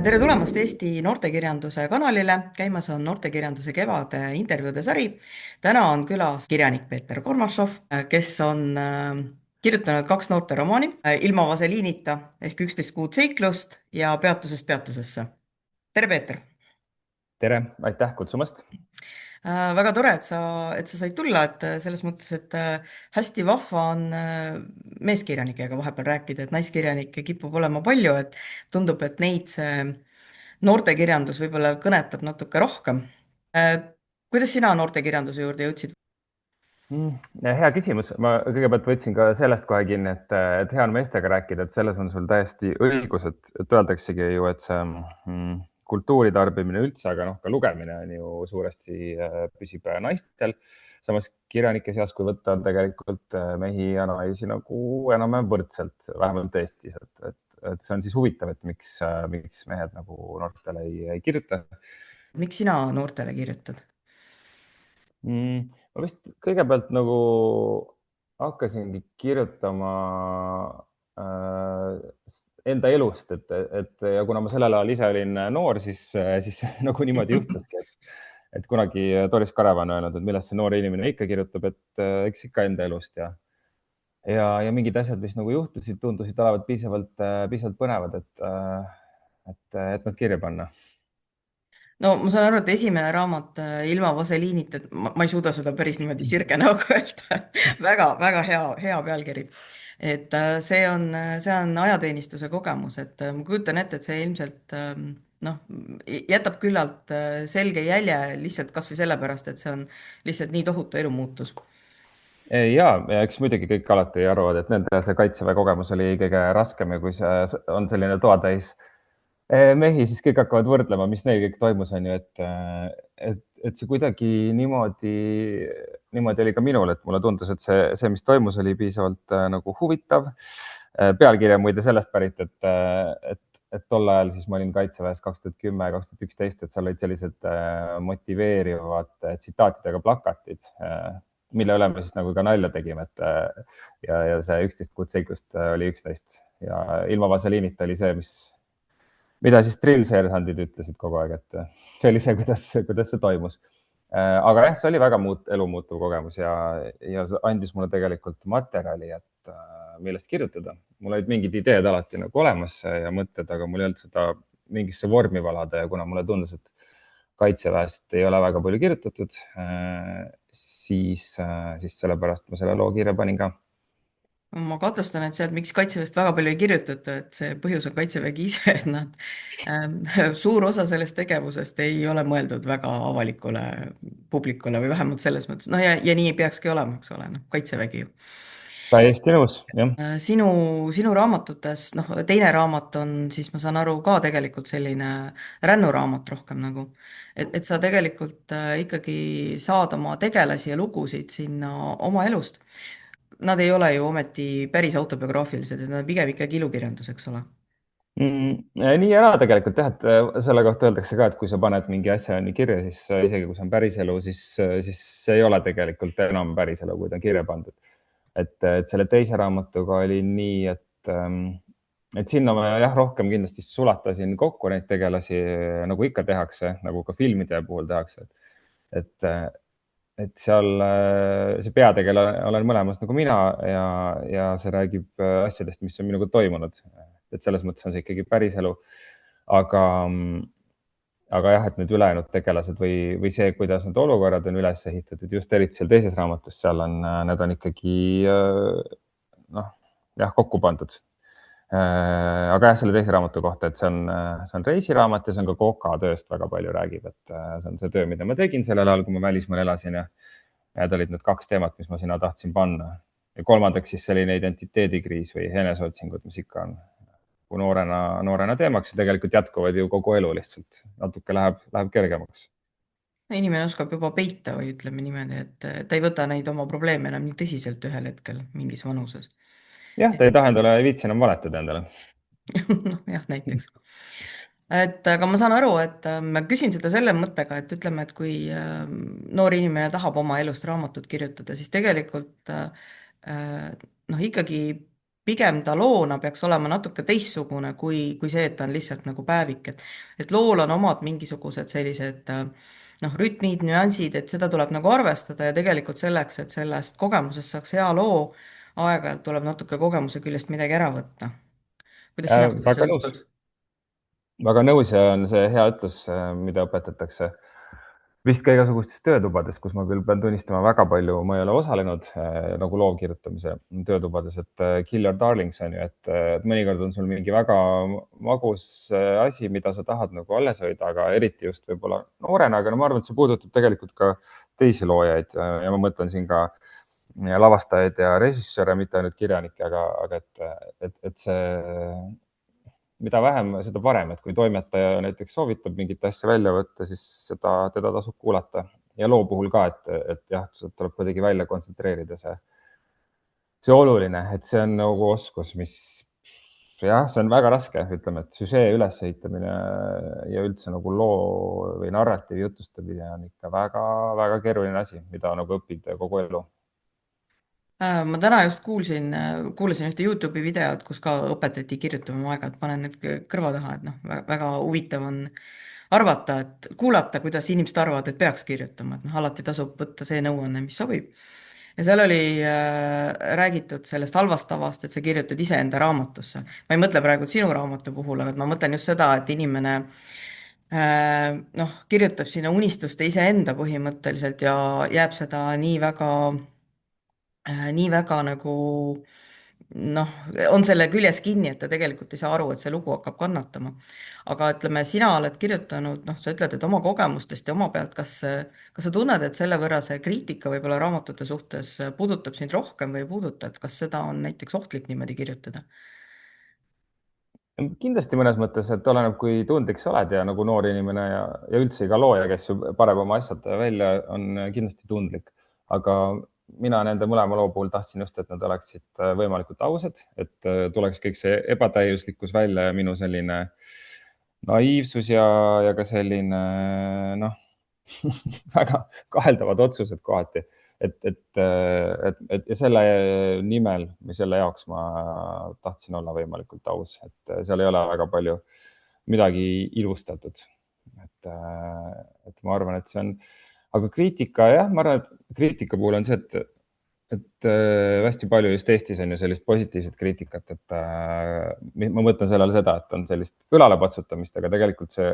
tere tulemast Eesti noortekirjanduse kanalile. Käimas on noortekirjanduse kevade intervjuude sari. täna on külas kirjanik Peeter Kormašov, kes on kirjutanud kaks noorteromaani Ilma vaseliinita ehk 11 kuud seiklust ja Peatusest peatusesse. tere, Peeter! tere, aitäh kutsumast! Väga tore, et sa said tulla, et selles mõttes, et hästi vahva on meeskirjanikega vahepeal rääkida, et naiskirjanikke kipub olema palju, et tundub, et neid see noortekirjandus võib-olla kõnetab natuke rohkem. Kuidas sina noortekirjanduse juurde jõudsid? Hea küsimus. Ma kõigepealt võtsin ka sellest kohe kinni, et hea on meestega rääkida, et selles on sul täiesti õigus, et öeldaksegi ju, et see kultuuri tarbimine üldse, aga ka lugemine on ju suuresti püsib naistel. Samas kirjanike seas, kui võtta, on tegelikult mehi ja naisi nagu enam-vähem võrdselt, vähemalt Eestis. Et see on siis huvitav, et miks mehed nagu noortele ei kirjuta. Miks sina noortele kirjutad? Ma vist kõigepealt nagu hakkasingi kirjutama enda elust, ja kuna ma sellel ajal ise olin noor, siis nagu niimoodi juhtuski, et kunagi Doris Kalev on öelnud, et millest see noor inimene ikka kirjutab, et eks ikka enda elust ja mingid asjad, mis nagu juhtusid, tundusid olevat piisavalt põnevad, et nad kirja panna. No ma saan aru, et esimene raamat Ilma vaseliinita, et ma ei suuda seda päris niimoodi sirge näoga öelda. väga hea pealkiri. Et see on ajateenistuse kogemus, et ma kujutan ette, et see ilmselt noh, jätab küllalt selge jälje lihtsalt kasvõi sellepärast, et see on lihtsalt nii tohutu elumuutus. Ja eks muidugi kõik alati arvavad, et nende see kaitseväe kogemus oli kõige raskem ja kui see on selline toatäis mehi, siis kõik hakkavad võrdlema, mis neil kõik toimus, on ju, et see kuidagi niimoodi oli ka minul, et mulle tundus, et see, mis toimus, oli piisavalt nagu huvitav. Pealkirja muide sellest pärit, et tol ajal siis ma olin kaitseväes 2010-2011, et seal olid sellised motiveerivad tsitaatidega plakatid, mille üle me siis nagu ka nalja tegime, ja see 11 kuud seiklust oli 11 ja Ilma vaseliinita oli see, mida siis drillseersandid ütlesid kogu aeg, et see oli see, kuidas see toimus. Aga jah, see oli väga elumuutuv kogemus ja see andis mulle tegelikult materjali, millest kirjutada. Mul olid mingid ideed alati nagu olemas ja mõtted, aga mul ei olnud seda mingisse vormi valada ja kuna mulle tundus, et kaitseväest ei ole väga palju kirjutatud, siis sellepärast ma selle loo kirja panin ka. Ma kahtlustan, et sealt, miks Kaitseväest väga palju ei kirjutata, et see põhjus on Kaitsevägi ise, et suur osa sellest tegevusest ei ole mõeldud väga avalikule publikule või vähemalt selles mõttes, no ja nii peakski olema, eks ole, Kaitsevägi ju. Täiesti nõus, jah. Sinu raamatutes, teine raamat on siis, ma saan aru, ka tegelikult selline rännuraamat rohkem nagu, et sa tegelikult ikkagi saad oma tegelasi ja lugusid sinna oma elust. Nad ei ole ju ometi päris autobiograafilised, et nad on pigem ikkagi ilukirjandus, eks ole. Nii ja naa tegelikult jah, et selle kohta öeldakse ka, et kui sa paned mingi asja nii kirja, siis isegi kui see on päriselu, siis see ei ole tegelikult enam päriselu, kui ta on kirja pandud. Et selle teise raamatuga oli nii, et sinna ma jah, rohkem kindlasti sulatasin kokku neid tegelasi, nagu ikka tehakse, nagu ka filmide puhul tehakse. Et seal see peategelane olen mõlemas nagu mina ja see räägib asjadest, mis on minuga toimunud. Et selles mõttes on see ikkagi päriselu. Aga jah, et need ülejäänud tegelased või see, kuidas need olukorrad on üles ehitatud, just eriti seal teises raamatus, seal need on ikkagi kokku pandud. Aga jah, selle teise raamatu kohta, et see on reisiraamat ja see on ka kokatööst väga palju räägib, et see on see töö, mida ma tegin sellel ajal, kui ma välismaal elasin ja need olid need kaks teemat, mis ma sinna tahtsin panna. Ja kolmandaks siis selline identiteedikriis või eneseotsingud, mis ikka on kui noorena teemaks ja tegelikult jätkuvad ju kogu elu lihtsalt. Natuke läheb kergemaks. Inimene oskab juba peita või ütleme niimoodi, et ta ei võta neid oma probleeme enam nii tõsiselt ühel hetkel mingis vanuses. Jah, ta ei taha endale, ei viitsi enam valetada endale. Jah, näiteks. Et aga ma saan aru, et ma küsin seda selle mõttega, et ütleme, et kui noor inimene tahab oma elust raamatut kirjutada, siis tegelikult ikkagi pigem ta loona peaks olema natuke teistsugune kui see, et ta on lihtsalt nagu päevik, et lool on omad mingisugused sellised noh, rütmid, nüansid, et seda tuleb nagu arvestada ja tegelikult selleks, et sellest kogemusest saaks hea loo, aeg-ajalt tuleb natuke kogemuse küljest midagi ära võtta. kuidas sina sellesse väga nõus, suhtud? väga nõus ja on see hea ütlus, mida õpetatakse vist ka igasugustes töötubades, kus ma küll pean tunnistama, väga palju ma ei ole osalenud nagu loo kirjutamise töötubades, et kill your darlings on ju, et mõnikord on sul mingi väga magus asi, mida sa tahad nagu alles hoida, aga eriti just võib-olla noorena, aga no ma arvan, et see puudutab tegelikult ka teisi loojaid ja ma mõtlen siin ka lavastajaid ja režissööre, mitte ainult kirjanikke, aga et see mida vähem, seda parem, et kui toimetaja näiteks soovitab mingit asja välja võtta, siis teda tasub kuulata ja loo puhul ka, et jah, tuleb kuidagi välja kontsentreerida see oluline, et see on nagu oskus, mis jah, see on väga raske, ütleme, et süžee ülesehitamine ja üldse nagu loo või narratiivi jutustamine on ikka väga-väga keeruline asi, mida nagu õpid kogu elu. Ma täna just kuulasin ühte Youtube'i videot, kus ka õpetati kirjutama aeg-ajalt, panen need kõrva taha, et noh, väga huvitav on arvata, et kuulata, kuidas inimesed arvavad, et peaks kirjutama, et noh, alati tasub võtta see nõuanne, mis sobib. ja seal oli räägitud sellest halvast tavast, et sa kirjutad iseenda raamatusse. ma ei mõtle praegu sinu raamatu puhul, aga ma mõtlen just seda, et inimene noh, kirjutab sinna unistuste iseenda põhimõtteliselt ja jääb seda nii väga nagu noh, on selle küljes kinni, et ta tegelikult ei saa aru, et see lugu hakkab kannatama. aga ütleme, sina oled kirjutanud, noh, sa ütled, et oma kogemustest ja oma pealt, kas sa tunned, et selle võrra see kriitika võib-olla raamatute suhtes puudutab sind rohkem või ei puuduta, et kas seda on näiteks ohtlik niimoodi kirjutada? kindlasti mõnes mõttes, et oleneb, kui tundlik sa oled ja nagu noor inimene ja üldse iga looja, kes ju paneb oma asjad välja, on kindlasti tundlik. aga mina nende mõlema loo puhul tahtsin just, et nad oleksid võimalikult ausad, et tuleks kõik see ebatäiuslikkus välja ja minu selline naiivsus ja ka selline noh väga kaheldavad otsused kohati, et ja selle nimel või selle jaoks ma tahtsin olla võimalikult aus, et seal ei ole väga palju midagi ilustatud. et ma arvan, et see on, aga kriitika jah, ma arvan, et kriitika puhul on see, et hästi palju just Eestis on ju sellist positiivset kriitikat, et ma mõtlen sellele seda, et on sellist õlalepatsutamist, aga tegelikult see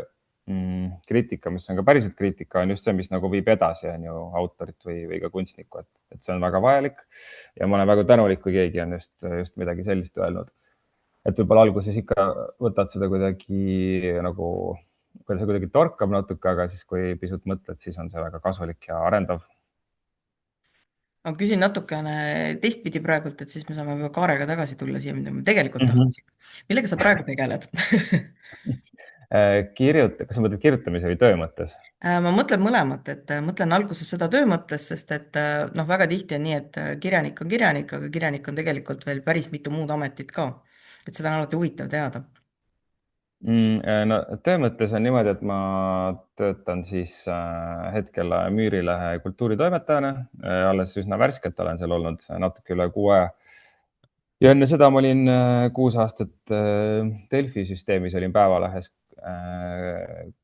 kriitika, mis on ka päriselt kriitika, on just see, mis nagu viib edasi, on ju, autorit või ka kunstnikku, et see on väga vajalik. ja ma olen väga tänulik, kui keegi on just midagi sellist öelnud. et võib-olla alguses ikka võtad seda kuidagi nagu, see kuidagi torkab natuke, aga siis, kui pisut mõtled, siis on see väga kasulik ja arendav. ma küsin natukene teistpidi praegult, et siis me saame juba kaarega tagasi tulla siia, mida me tegelikult mm. -hmm. tahtsin. millega sa praegu tegeled? Kas sa mõtled kirjutamise või töö mõttes? Ma mõtlen mõlemat, et mõtlen alguses seda töö mõttes, sest et noh, väga tihti on nii, et kirjanik on kirjanik, aga kirjanik on tegelikult veel päris mitu muud ametit ka. et seda on alati huvitav teada. No töö mõttes on niimoodi, et ma töötan siis hetkel Müürilehe kultuuritoimetajana, alles üsna värskelt olen seal olnud natuke üle 6 aja. ja enne seda ma olin 6 aastat Delfi süsteemis, olin Päevalehes,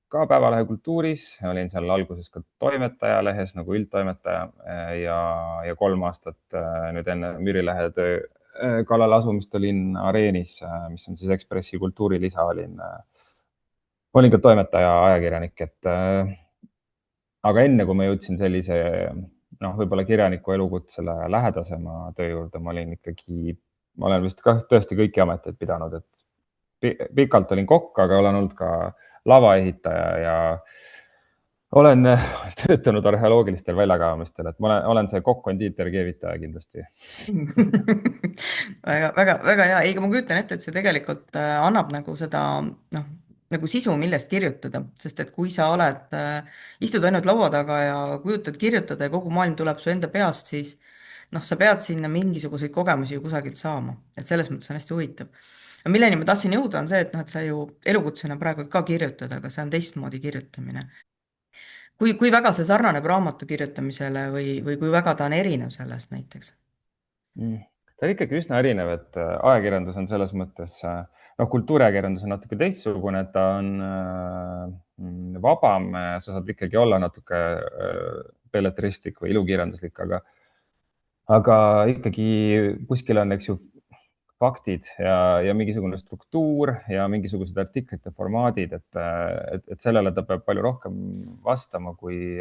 ka Päevalehe kultuuris, olin seal alguses ka toimetaja lehes nagu üldtoimetaja ja 3 aastat nüüd enne Müürilehe töö kallale asumist olin Areenis, mis on siis Ekspressi kultuurilisa, olin ka toimetaja, ajakirjanik, et aga enne, kui ma jõudsin sellise noh, võib-olla kirjaniku elukutsele lähedasema töö juurde, ma olen vist ka tõesti kõiki ameteid pidanud, et pikalt olin kokk, aga olen olnud ka lavaehitaja ja olen töötanud arheoloogilistel väljakaevamistel, et ma olen see kokk-kondiiter, keevitaja kindlasti. väga hea, ei, ma kujutan ette, et see tegelikult annab nagu seda noh, nagu sisu, millest kirjutada, sest et kui sa istud ainult laua taga ja kujutad kirjutada ja kogu maailm tuleb su enda peast, siis noh, sa pead sinna mingisuguseid kogemusi ju kusagilt saama, et selles mõttes on hästi huvitav. aga milleni ma tahtsin jõuda, on see, et noh, et sa ju elukutsena praegu ka kirjutad, aga see on teistmoodi kirjutamine. kui väga see sarnaneb raamatu kirjutamisele või kui väga ta on erinev sellest näiteks? ta on ikkagi üsna erinev, et ajakirjandus on selles mõttes, noh, kultuuriajakirjandus on natuke teistsugune, et ta on vabam, sa saad ikkagi olla natuke belletristlik või ilukirjanduslik, aga ikkagi kuskil on, eks ju, faktid ja mingisugune struktuur ja mingisugused artiklite formaadid, et sellele ta peab palju rohkem vastama kui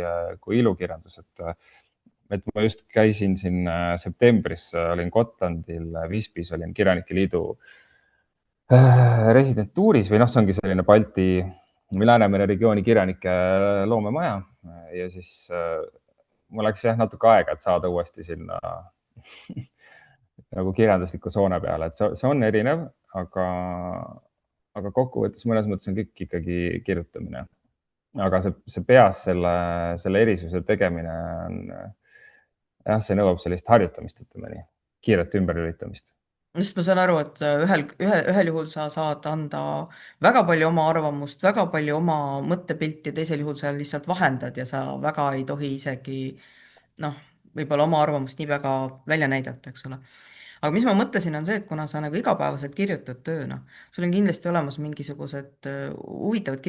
ilukirjandus, et ma just käisin siin septembris, olin Gotlandil, Visbys, olin Kirjanike Liidu residentuuris või noh, see ongi selline Balti või Läänemere regiooni kirjanike loomemaja ja siis mul läks jah natuke aega, et saada uuesti sinna nagu kirjandusliku soone peale, et see on erinev, aga kokkuvõttes mõnes mõttes on kõik ikkagi kirjutamine. aga see peas selle erisuse tegemine on jah, see nõuab sellist harjutamist, ütleme nii, kiiret ümberlülitamist. just ma saan aru, et ühel juhul sa saad anda väga palju oma arvamust, väga palju oma mõttepilti, teisel juhul sa lihtsalt vahendad ja sa väga ei tohi isegi noh, võib-olla oma arvamust nii väga välja näidata, eks ole. aga mis ma mõtlesin, on see, et kuna sa nagu igapäevaselt kirjutad tööna, sul on kindlasti olemas mingisugused huvitavad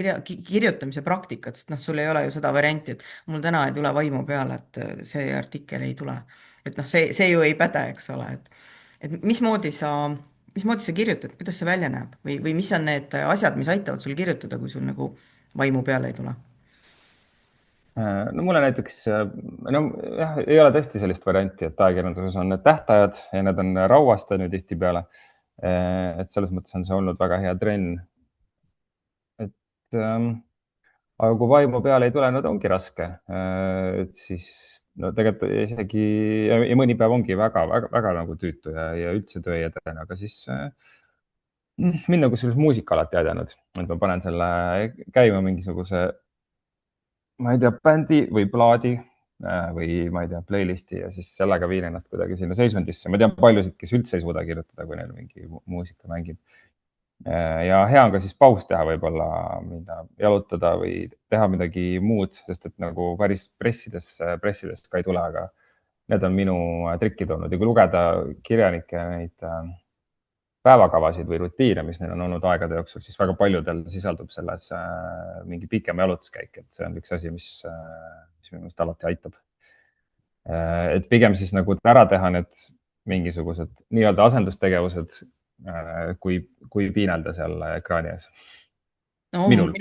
kirjutamise praktikad, sest noh, sul ei ole ju seda varianti, et mul täna ei tule vaimu peale, et see artikkel ei tule. et noh, see ju ei päde, eks ole, et mismoodi sa kirjutad, kuidas see välja näeb või mis on need asjad, mis aitavad sul kirjutada, kui sul nagu vaimu peale ei tule? no mulle näiteks, no jah, ei ole tõesti sellist varianti, et ajakirjanduses on need tähtajad ja need on rauast on ju tihtipeale. et selles mõttes on see olnud väga hea trenn. et aga kui vaimu peale ei tule, no ta ongi raske. et siis no tegelikult isegi ja mõni päev ongi väga nagu tüütu ja üldse töö ei edene, aga siis mind nagu selles muusika alati aidanud, et ma panen selle käima mingisuguse, ma ei tea, bändi või plaadi või ma ei tea, playlist'i ja siis sellega viin ennast kuidagi sinna seisundisse. ma tean paljusid, kes üldse ei suuda kirjutada, kui neil mingi muusika mängib. ja hea on ka siis paus teha, võib-olla minna jalutada või teha midagi muud, sest et nagu päris pressidest ka ei tule, aga need on minu trikid olnud ja kui lugeda kirjanike neid päevakavasid või rutiine, mis neil on olnud aegade jooksul, siis väga paljudel sisaldub selles mingi pikem jalutuskäik, et see on üks asi, mis minu meelest alati aitab. et pigem siis nagu ära teha need mingisugused nii-öelda asendustegevused, kui piinelda seal ekraani ees. no minul.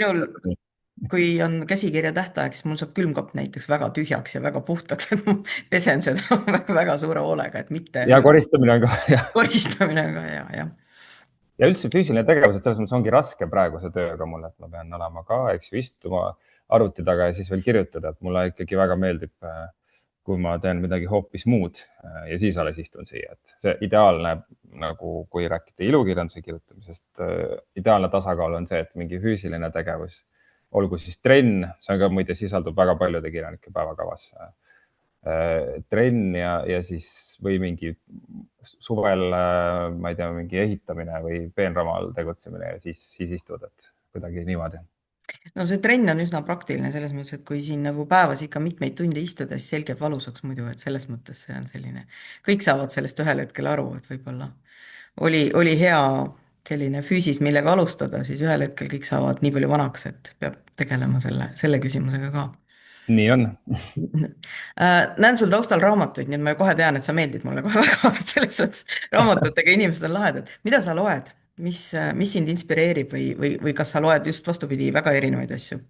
kui on käsikirja tähtaeg, siis mul saab külmkapp näiteks väga tühjaks ja väga puhtaks, et ma pesen seda väga suure hoolega, et mitte ja koristamine on ka jah. koristamine on ka hea, jah. ja üldse füüsiline tegevus, et selles mõttes ongi raske praeguse tööga mul, et ma pean olema ka, eks ju, istuma arvuti taga ja siis veel kirjutada, et mulle ikkagi väga meeldib, kui ma teen midagi hoopis muud ja siis alles istun siia, et see ideaalne, nagu kui rääkida ilukirjanduse kirjutamisest, ideaalne tasakaal on see, et mingi füüsiline tegevus, olgu siis trenn, see on ka muide sisaldub väga paljude kirjanike päevakavas, trenn ja siis või mingi suvel, ma ei tea, mingi ehitamine või peenramal tegutsemine ja siis istud, et kuidagi niimoodi. no see trenn on üsna praktiline selles mõttes, et kui siin nagu päevas ikka mitmeid tunde istuda, siis selg jääb valusaks muidu, et selles mõttes see on selline, kõik saavad sellest ühel hetkel aru, et võib-olla oli hea selline füüsis, millega alustada, siis ühel hetkel kõik saavad nii palju vanaks, et peab tegelema selle küsimusega ka. nii on. näen sul taustal raamatuid, nii et ma kohe tean, et sa meeldid mulle kohe väga, et selles mõttes raamatutega inimesed on lahedad. mida sa loed, mis sind inspireerib või kas sa loed just vastupidi, väga erinevaid asju?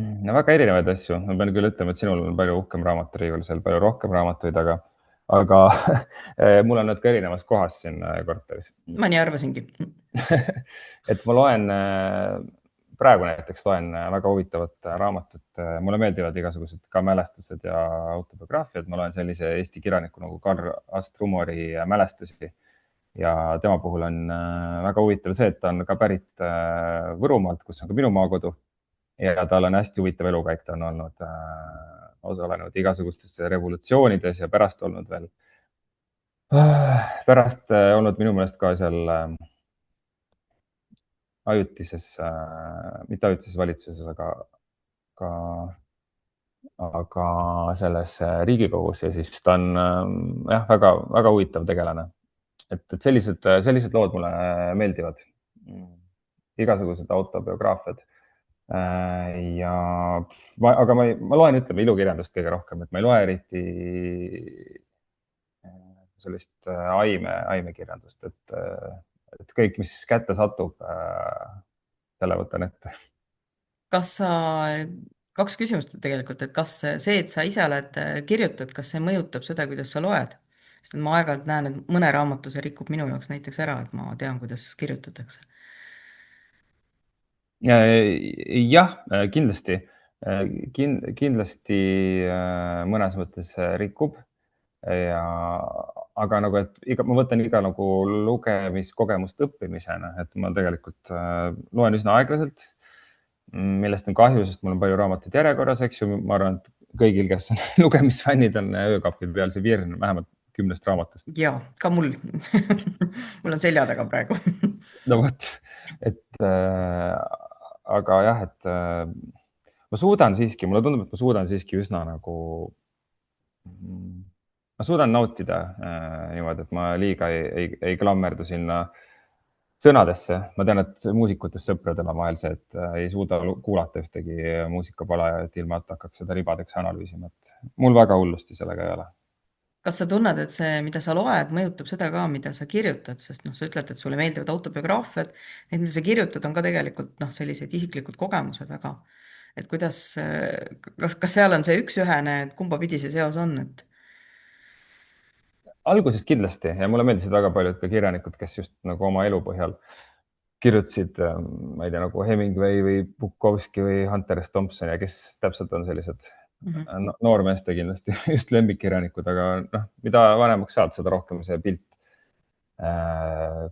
no väga erinevaid asju, ma pean küll ütlema, et sinul on palju uhkem raamaturiiul, seal palju rohkem raamatuid, aga mul on need ka erinevas kohas siin korteris. ma nii arvasingi. et ma loen, praegu näiteks loen väga huvitavat raamatut, mulle meeldivad igasugused ka mälestused ja autobiograafiad, ma loen sellise Eesti kirjaniku nagu Karl Astrumori mälestusi ja tema puhul on väga huvitav see, et ta on ka pärit Võrumaalt, kus on ka minu maakodu ja tal on hästi huvitav elukäik, ta on olnud osalenud igasugustes revolutsioonides ja pärast olnud veel, pärast olnud minu meelest ka seal ajutises, mitte ajutises valitsuses, aga selles Riigikogus ja siis ta on jah, väga huvitav tegelane. et sellised lood mulle meeldivad. Igasugused autobiograafiad. Ja ma loen, ütleme, ilukirjandust kõige rohkem, et ma ei loe eriti sellist aimekirjandust, et kõik, mis kätte satub, selle võtan ette. kas sa, kaks küsimust tegelikult, et kas see, et sa ise oled kirjutad, kas see mõjutab seda, kuidas sa loed? sest et ma aeg-ajalt näen, et mõne raamatu see rikub minu jaoks näiteks ära, et ma tean, kuidas kirjutatakse. Jah, kindlasti, kindlasti mõnes mõttes rikub ja, aga nagu, et ma võtan iga nagu lugemiskogemust õppimisena, et ma tegelikult loen üsna aeglaselt, millest on kahju, sest mul on palju raamatuid järjekorras, eks ju. Ma arvan, et kõigil, kes on lugemisfännid, on öökapi peal see virn vähemalt 10 raamatust. jaa, ka mul mul on selja taga praegu No vot, et aga jah, et ma suudan siiski, mulle tundub, et ma suudan siiski üsna nagu, ma suudan nautida niimoodi, et ma liiga ei klammerdu sinna sõnadesse. Ma tean, et muusikutest sõpradel on vahel see, et ei suuda kuulata ühtegi muusikapala, et ilma, et hakkaks seda ribadeks analüüsima, et mul väga hullusti sellega ei ole. kas sa tunned, et see, mida sa loed, mõjutab seda ka, mida sa kirjutad, sest noh, sa ütled, et sulle meeldivad autobiograafiad, need, mida sa kirjutad, on ka tegelikult noh, sellised isiklikud kogemused väga. et kuidas, kas seal on see üks-ühene, et kumba pidi see seos on, et Alguses kindlasti ja mulle meeldisid väga paljud ka kirjanikud, kes just nagu oma elu põhjal kirjutasid, ma ei tea, nagu Hemingway või Bukowski või Hunter S. Thompson ja kes täpselt on sellised noormeeste kindlasti just lemmikkirjanikud, aga noh, mida vanemaks saad, seda rohkem see pilt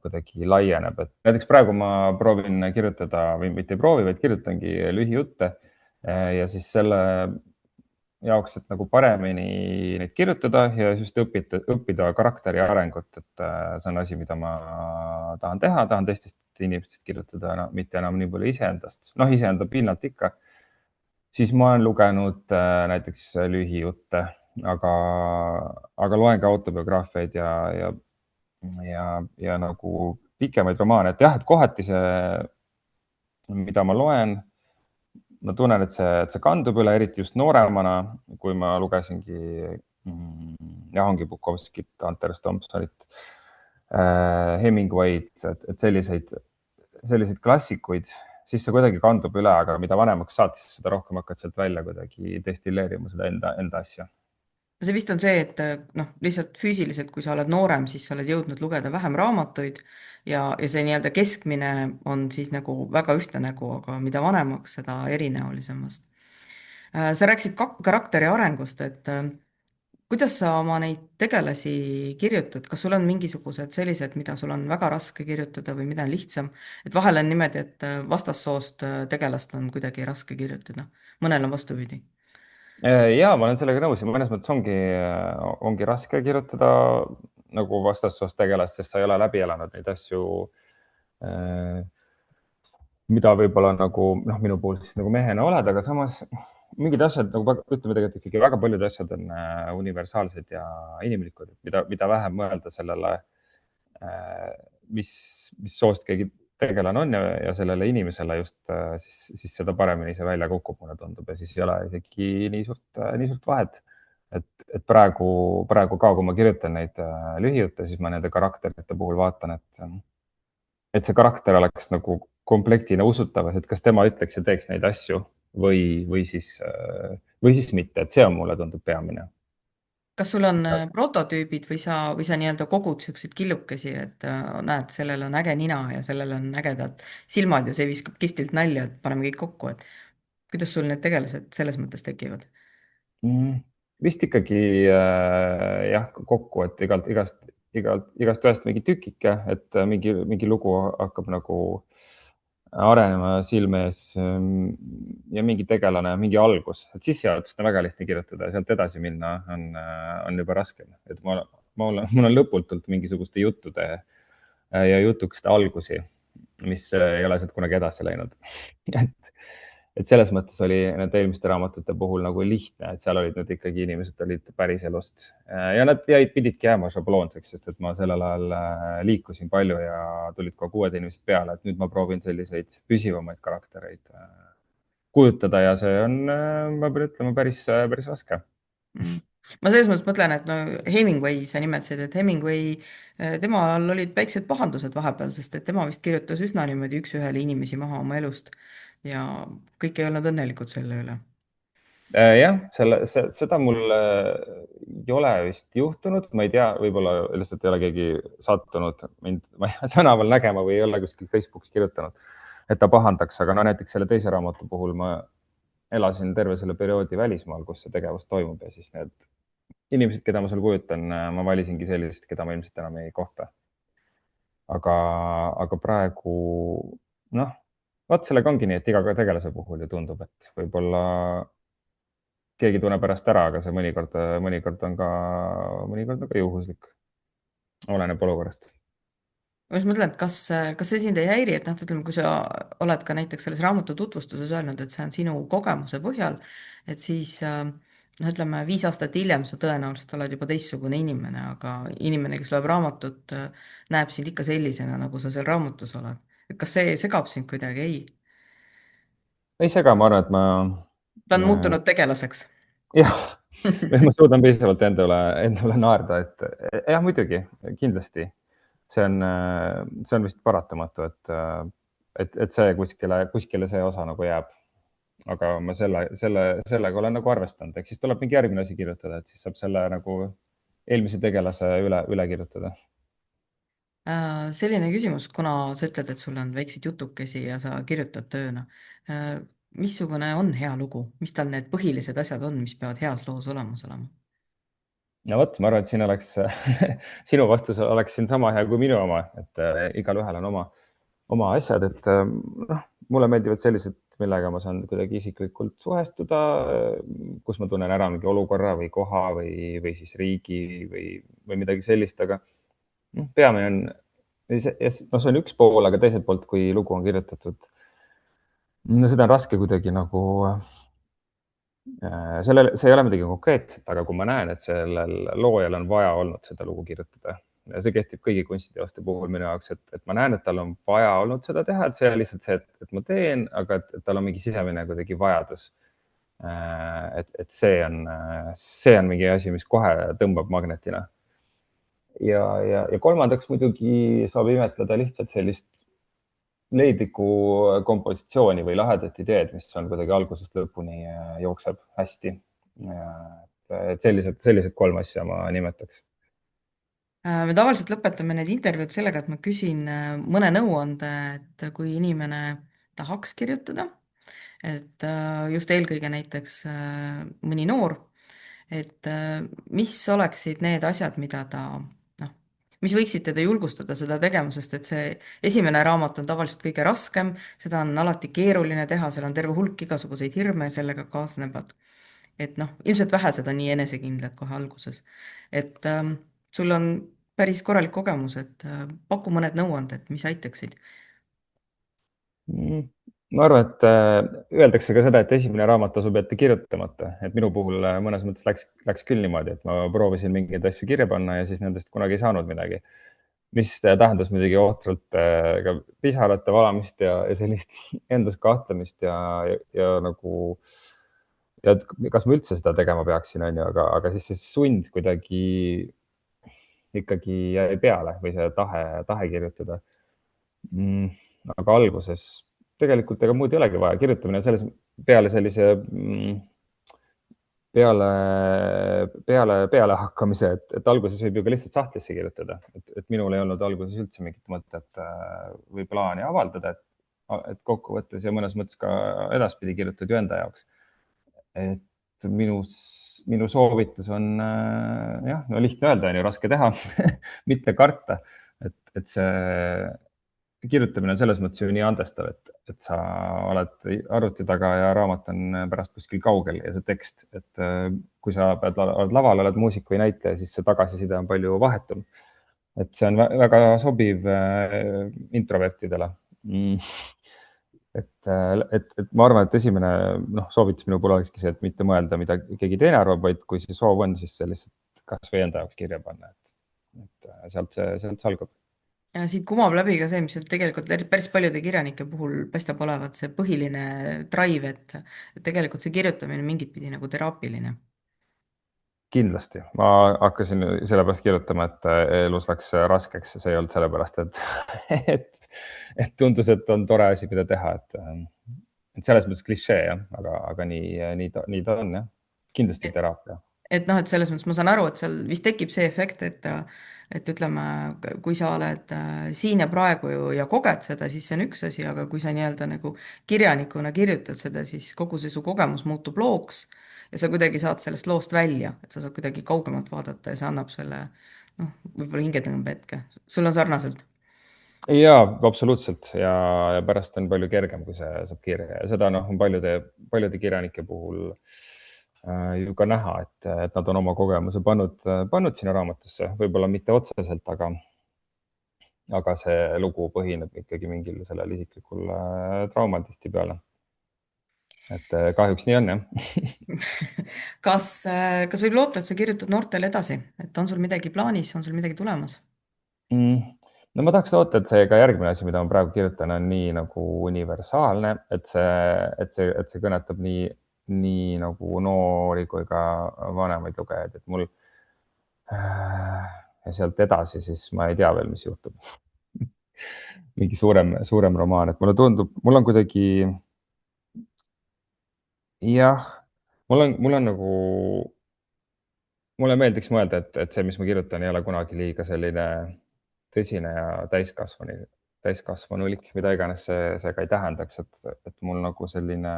kuidagi laieneb, et näiteks praegu ma proovin kirjutada või mitte ei proovi, vaid kirjutangi lühijutte ja siis selle jaoks, et nagu paremini neid kirjutada ja just õppida karakteri arengut, et see on asi, mida ma tahan teha, tahan teistest inimestest kirjutada, mitte enam nii palju iseendast, noh, iseenda pinnalt ikka. Siis ma olen lugenud näiteks lühijutte, aga loen ka autobiograafiaid ja nagu pikemaid romaane, et jah, et kohati see, mida ma loen, ma tunnen, et see kandub üle, eriti just nooremana, kui ma lugesingi ongi Bukowskit, Hunter S. Thompsonit, Hemingway'd, et selliseid klassikuid, siis see kuidagi kandub üle, aga mida vanemaks saad, siis seda rohkem hakkad sealt välja kuidagi destilleerima seda enda asja. see vist on see, et noh, lihtsalt füüsiliselt, kui sa oled noorem, siis sa oled jõudnud lugeda vähem raamatuid ja see nii-öelda keskmine on siis nagu väga ühtne nägu, aga mida vanemaks, seda erinäolisemast. Sa rääkisid karakteri arengust, et kuidas sa oma neid tegelasi kirjutad, kas sul on mingisugused sellised, mida sul on väga raske kirjutada või mida on lihtsam? et vahel on niimoodi, et vastassoost tegelast on kuidagi raske kirjutada, mõnel on vastupidi. Ja ma olen sellega nõus ja mõnes mõttes ongi raske kirjutada nagu vastassoost tegelast, sest sa ei ole läbi elanud neid asju, mida võib-olla nagu noh, minu puhul siis nagu mehena oled, aga samas mingid asjad nagu ütleme tegelikult ikkagi väga paljud asjad on universaalsed ja inimlikud, mida vähem mõelda sellele, mis soost keegi tegelane on ja sellele inimesele just, siis seda paremini see välja kukub, mulle tundub, ja siis ei ole isegi nii suurt vahet. Et praegu ka, kui ma kirjutan neid lühijutte, siis ma nende karakterite puhul vaatan, et see karakter oleks nagu komplektina usutav, et kas tema ütleks ja teeks neid asju või siis mitte, et see on, mulle tundub, peamine. kas sul on prototüübid või sa nii-öelda kogud siukseid killukesi, et näed, sellel on äge nina ja sellel on ägedad silmad ja see viskab kihvtilt nalja, et paneme kõik kokku, et kuidas sul need tegelased selles mõttes tekivad? Vist ikkagi jah, kokku, et igast ühest mingi tükike, et mingi lugu hakkab nagu arenema silme ees ja mingi tegelane, mingi algus, et sissejuhatust on väga lihtne kirjutada ja sealt edasi minna on juba raskem, et mul on lõputult mingisuguste juttude ja jutukeste algusi, mis ei ole sealt kunagi edasi läinud et selles mõttes oli nende eelmiste raamatute puhul nagu lihtne, et seal olid nüüd ikkagi inimesed olid päris elust ja nad pididki jääma šabloonseks, sest et ma sellel ajal liikusin palju ja tulid kogu uued inimesed peale, et nüüd ma proovin selliseid püsivamaid karaktereid kujutada ja see on, ma pean ütlema, päris raske. Mm. ma selles mõttes mõtlen, et no Hemingway, sa nimetasid, et Hemingway, temal olid väiksed pahandused vahepeal, sest et tema vist kirjutas üsna niimoodi üks-ühele inimesi maha oma elust ja kõik ei olnud õnnelikud selle üle. Jah, seda mul ei ole vist juhtunud, ma ei tea, võib-olla lihtsalt ei ole keegi sattunud mind, ma ei tea, tänaval nägema või ei ole kuskil Facebookis kirjutanud, et ta pahandaks, aga no näiteks selle teise raamatu puhul ma elasin terve selle perioodi välismaal, kus see tegevus toimub ja siis need inimesed, keda ma seal kujutan, ma valisingi sellised, keda ma ilmselt enam ei kohta. aga praegu noh, vot sellega ongi nii, et iga tegelase puhul ju tundub, et võib-olla keegi tunneb pärast ära, aga see mõnikord on ka juhuslik. Oleneb olukorrast. ma just mõtlen, et kas see sind ei häiri, et noh, ütleme, kui sa oled ka näiteks selles raamatu tutvustuses öelnud, et see on sinu kogemuse põhjal, et siis noh, ütleme 5 aastat hiljem sa tõenäoliselt oled juba teistsugune inimene, aga inimene, kes loeb raamatut, näeb sind ikka sellisena, nagu sa seal raamatus oled. et kas see segab sind kuidagi? ei. ei sega, ma arvan, et ta on muutunud tegelaseks. jah, ma suudan piisavalt enda üle naerda, et jah, muidugi, kindlasti see on vist paratamatu, et see kuskile see osa nagu jääb. Aga ma sellega olen nagu arvestanud, ehk siis tuleb mingi järgmine asi kirjutada, et siis saab selle nagu eelmise tegelase üle kirjutada. Selline küsimus, kuna sa ütled, et sul on väikseid jutukesi ja sa kirjutad tööna. Missugune on hea lugu, mis tal need põhilised asjad on, mis peavad heas loos olemas olema? no vot, ma arvan, et siin oleks sinu vastus oleks siin sama hea kui minu oma, et igalühel on oma asjad, et noh, mulle meeldivad sellised, millega ma saan kuidagi isiklikult suhestuda, kus ma tunnen ära mingi olukorra või koha või siis riigi või midagi sellist, aga peamine on, no see on üks pool, aga teiselt poolt, kui lugu on kirjutatud, no seda on raske kuidagi nagu see ei ole midagi konkreetset, aga kui ma näen, et sellel loojal on vaja olnud seda lugu kirjutada ja see kehtib kõigi kunstiteoste puhul minu jaoks, et ma näen, et tal on vaja olnud seda teha, et see ei ole lihtsalt see, et ma teen, aga et tal on mingi sisemine kuidagi vajadus. et see on mingi asi, mis kohe tõmbab magnetina. ja kolmandaks muidugi saab imetleda lihtsalt sellist leidlikku kompositsiooni või lahedat ideed, mis on kuidagi algusest lõpuni jookseb hästi. et sellised 3 asja ma nimetaks. Me tavaliselt lõpetame need intervjuud sellega, et ma küsin mõne nõuande, et kui inimene tahaks kirjutada, et just eelkõige näiteks mõni noor, et mis oleksid need asjad, mida ta noh, mis võiksid teda julgustada seda tegema, sest et see esimene raamat on tavaliselt kõige raskem, seda on alati keeruline teha, seal on terve hulk igasuguseid hirme sellega kaasnevad. et noh, ilmselt vähesed on nii enesekindlad kohe alguses. et sul on päris korralik kogemus, et paku mõned nõuanded, mis aitaksid. ma arvan, et öeldakse ka seda, et esimene raamat tasub jätta kirjutamata, et minu puhul mõnes mõttes läks küll niimoodi, et ma proovisin mingeid asju kirja panna ja siis nendest kunagi ei saanud midagi, mis tähendas muidugi ohtralt ka pisarate valamist ja sellist endas kahtlemist ja nagu ja kas ma üldse seda tegema peaksin, on ju, aga siis see sund kuidagi ikkagi jäi peale või see tahe kirjutada. aga alguses tegelikult ega muud ei olegi vaja, kirjutamine selles peale sellise peale hakkamise, et alguses võib ju ka lihtsalt sahtlisse kirjutada, et minul ei olnud alguses üldse mingit mõtet või plaani avaldada, et kokkuvõttes ja mõnes mõttes ka edaspidi kirjutad ju enda jaoks. et minu soovitus on jah, no lihtne öelda, on ju, raske teha mitte karta, et see kirjutamine on selles mõttes ju nii andestav, et sa oled arvuti taga ja raamat on pärast kuskil kaugel ja see tekst, et kui sa oled laval, oled muusik või näitleja, siis see tagasiside on palju vahetum. et see on väga sobiv introvertidele. et ma arvan, et esimene soovitus minu puhul olekski see, et mitte mõelda, mida keegi teine arvab, vaid kui see soov on, siis see lihtsalt kasvõi enda jaoks kirja panna, et sealt see algab. ja siit kumab läbi ka see, mis nüüd tegelikult päris paljude kirjanike puhul paistab olevat see põhiline drive, et tegelikult see kirjutamine on mingit pidi nagu teraapiline. Kindlasti, ma hakkasin sellepärast kirjutama, et elus läks raskeks ja see ei olnud sellepärast, et, et tundus, et on tore asi, mida teha, et selles mõttes klišee jah, aga nii ta on jah. Kindlasti teraapia. Et noh, et selles mõttes ma saan aru, et seal vist tekib see efekt, et ütleme, kui sa oled siin ja praegu ja koged seda, siis see on üks asi, aga kui sa nii-öelda nagu kirjanikuna kirjutad seda, siis kogu see su kogemus muutub looks ja sa kuidagi saad sellest loost välja, et sa saad kuidagi kaugemalt vaadata ja see annab selle noh, võib-olla hingetõmbehetke. sul on sarnaselt? Jaa, absoluutselt ja pärast on palju kergem, kui see saab kirja ja seda on paljude kirjanike puhul ju ka näha, et nad on oma kogemuse pannud sinna raamatusse, võib-olla mitte otseselt, aga see lugu põhineb ikkagi mingil sellel isiklikul traumal tihtipeale. Et kahjuks nii on jah. kas võib loota, et sa kirjutad noortele edasi, et on sul midagi plaanis, on sul midagi tulemas? Mm. No ma tahaks loota, et see ka järgmine asi, mida ma praegu kirjutan, on nii nagu universaalne, et see kõnetab nii nagu noori kui ka vanemaid lugejaid, et mul ja sealt edasi, siis ma ei tea veel, mis juhtub. Mingi suurem romaan, et mulle tundub, mul on kuidagi jah, mul on nagu, mulle meeldiks mõelda, et see, mis ma kirjutan, ei ole kunagi liiga selline tõsine ja täiskasvanulik, mida iganes see ka ei tähendaks, et mul nagu selline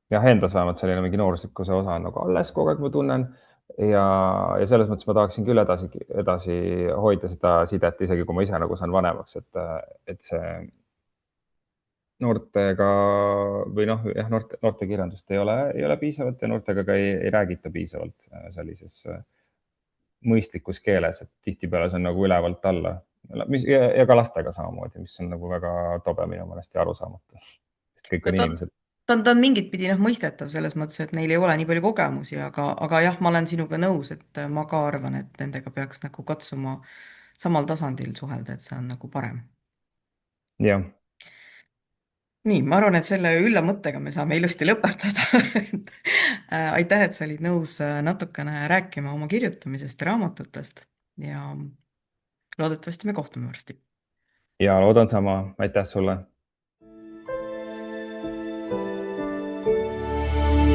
jah, endas vähemalt selline mingi nooruslikkuse osa on nagu alles kogu aeg, ma tunnen ja selles mõttes ma tahaksin küll edasi hoida seda sidet, isegi kui ma ise nagu saan vanemaks, et see noortega või noh, jah, noortekirjandust ei ole piisavalt ja noortega ka ei räägita piisavalt sellises mõistlikus keeles, et tihtipeale see on nagu ülevalt alla ja ka lastega samamoodi, mis on nagu väga tobe minu meelest ja arusaamatu. Kõik no on ta, inimesed. ta on mingit pidi noh, mõistetav selles mõttes, et neil ei ole nii palju kogemusi, aga jah, ma olen sinuga nõus, et ma ka arvan, et nendega peaks nagu katsuma samal tasandil suhelda, et see on nagu parem. jah, nii, ma arvan, et selle ülla mõttega me saame ilusti lõpetada et, aitäh, et sa olid nõus natukene rääkima oma kirjutamisest ja raamatutest ja loodetavasti me kohtume varsti. ja loodan sama, aitäh sulle.